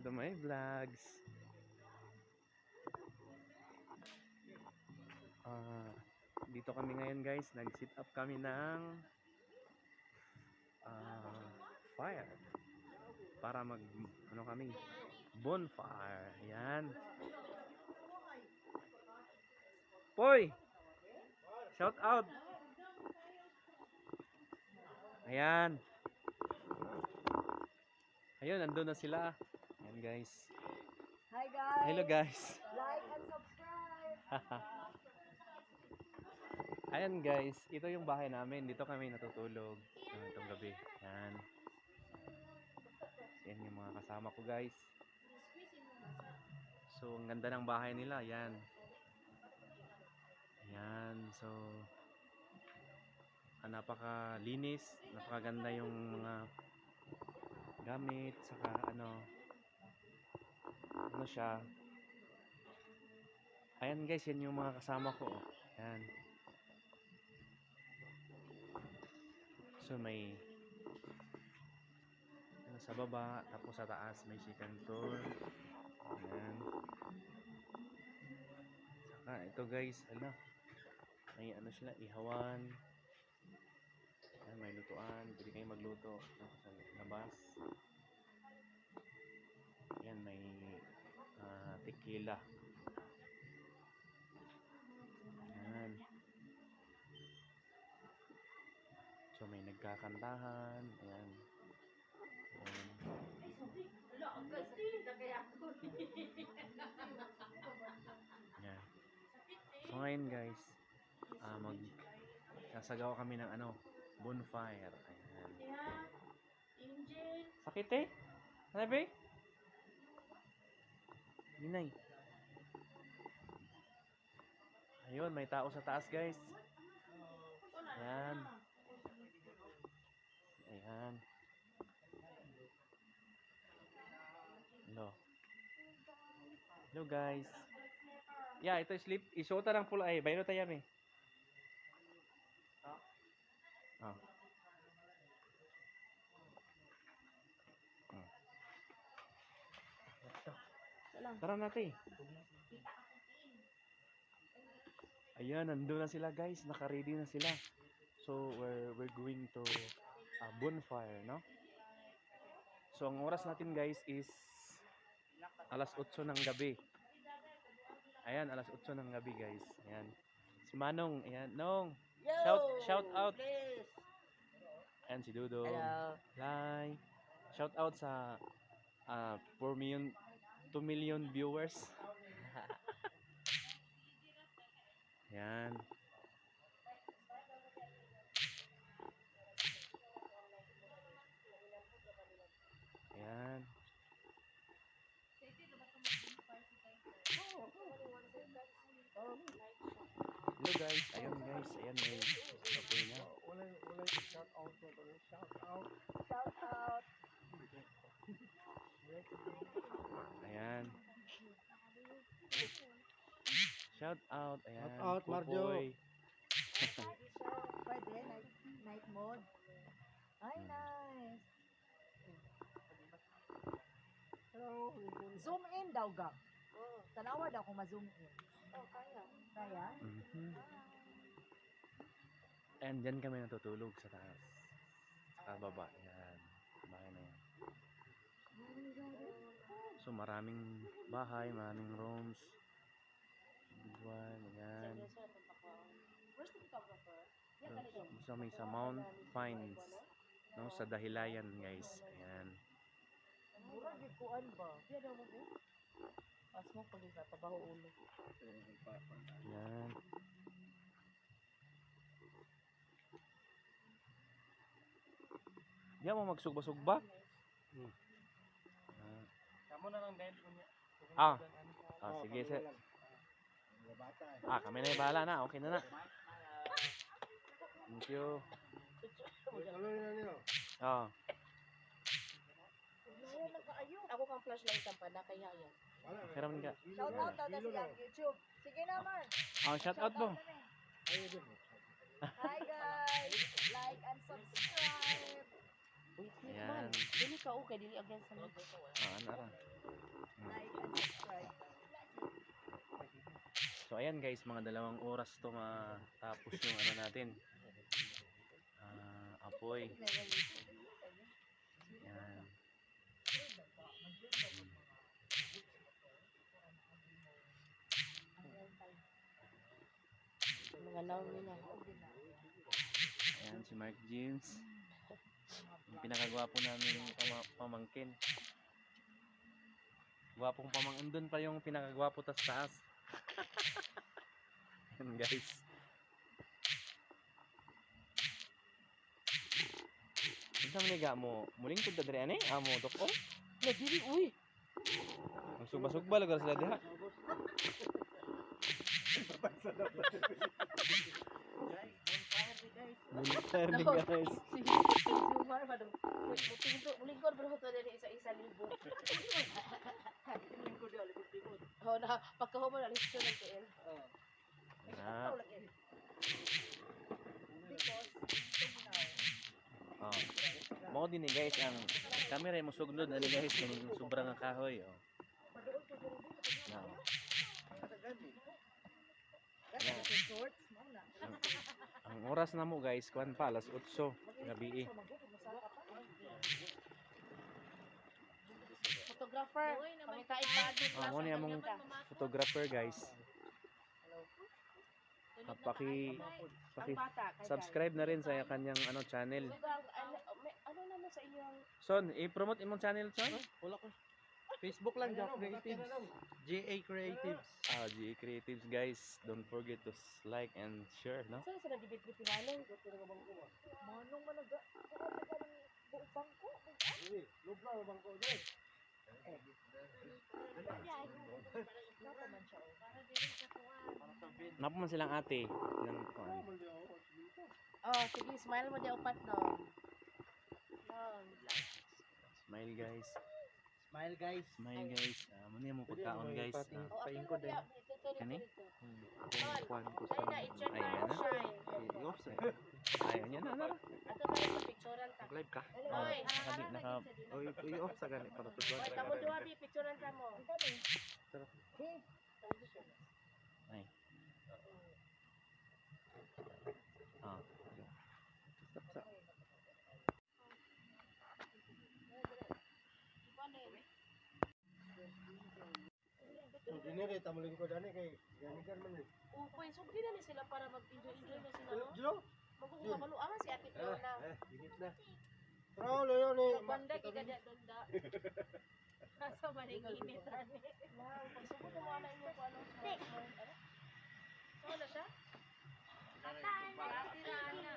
to my vlogs. Dito kami ngayon guys, nag-sit up kami ng fire para mag kami, bonfire. Ayan. Poy! Shout out! Ayan. Ayun, nandun na sila. Ayan guys. Hi guys! Hello guys. Like and subscribe! Ayan guys, ito yung bahay namin. Dito kami natutulog itong gabi. Ayan. Yan yung mga kasama ko guys. So, ang ganda ng bahay nila. Ayan. Ayan. So, napakalinis. Napakaganda yung mga gamit. Saka ano siya. Ayan guys, yan yung mga kasama ko. Ayan. So, may sa baba, tapos sa taas may second floor. Ayan. Saka ito guys, may sila, ihawan. Ayan, may lutuan, pwede kayo magluto sa labas. Ayan, may tequila. Ayan. So may nagkakantahan. Ayan. Ayan. So ngayon guys, sasagawa kami ng bonfire. Ayan. Sakit eh? Ano ba? Ginay. Ayun, may tao sa taas guys. Ayan. Ayan. Hello guys. Yeah, ito sleep. Isota lang pula ay bayro tayo eh. Tara natin. Ayan, nandun na sila guys. Naka-ready na sila. So, we're going to bonfire, no? So, ang oras natin guys is alas 8 ng gabi. Ayan, alas 8 ng gabi guys. Ayan. Si Manong, ayan, Nong. Shout out. Please. Ayan si Dudong. Hello. Hi. Shout out sa 2 million viewers. Ayan. Ayan. Hello guys. Ayun guys. Ayan may okay na. Wala shout out. Shout out. Ayan. Shout out. Ayan. Shout out, Marjo. Pwede, night mode. Ay, nice. Hello. Zoom in daw ga. Tanawa daw kung ma-zoom in. Kaya. Kaya? And dyan kami natutulog sa taas. Sa baba. Ayan. Bahay na yan. So maraming bahay, maraming rooms. Bigwan, ayan. So may sa Mount Pines, no, sa Dahilayan guys. Ayan. Mura gikuan ba? Diya daw mo ba? As mo pag isa tabaho ulo. Ayan. Diyan mo magsugba-sugba? Kamu na lang dahil kunya. Sige sir. Kami na yung bahala na. Okay na na. Thank you. Ako kang flashlight ang pana kaya yan. Okay naman ka. Shout out daw na siya YouTube. Sige naman. Shout out mo. Hi guys. Like and subscribe. Wait, Ayan. man. Dili ka okay, dili against sa mga. Ano ra. ayan guys, mga 2 oras to matapos yung ano natin. Apoy. Yan. Mga naon nila. Ayan si Mark James. Yung pinakagwapo namin pamangkin. Gwapong pamangkin. Doon pa yung pinakagwapo tas taas. Ayan guys. Unsa man ni mo? Muling pud diri ani? Amo doktor. Na dili uy. Ang sugba-sugba lugar sila diha. Bonfire ni guys. Si Jumar pa dong. Mulingkod bro to dili isa libo. Oh na pagkahuman alis ko ng TL. Ah. Oh. Mo din ni guys ang camera mo suglod ani guys kaning sobrang ang kahoy oh. Now. Ang oras na mo guys, kuan pa alas 8 gabi. Photographer, pangitaid pa adto. Mo ni among photographer guys. Subscribe na rin sa kanyang ano channel. Ano naman sa inyo ang Son, i-promote imong channel son? Wala ko. Facebook lang, Jack Creatives. JA Creatives. GA Creatives guys. Don't forget to like and share, no? saan sa nagibit-bit tinanong? Manong managa. Buong bangko. Lubla, bangko dyan. Napa man silang ate ng kuan. Oh, sige, smile mo di upat no. Smile guys. Smile guys. Smile guys. Mo ni among pagkaon guys. Oh, okay mo dia. Kani? Kuan ko Ay na, i-check Ayan na na. shine. i-off sa. Ayaw niya na. Ato tayo sa picturean ta. Live ka. Oy, I-off sa ganit para tudwan. oy, kamo duha bi picturean ta mo. Ay. Ah. So dinere tamo lingkod ani kay ganikan man. Upoy, so di na ni sila para mag-enjoy na sila no. Jiro. Magulo-maluangan si Ate Fiona. Dinit na. Pero loyo ni. Banda gigada donda. Nasa maninginit ani. Wow, pagsubok mo ana inyo ko anong smart. Wala siya? Ate na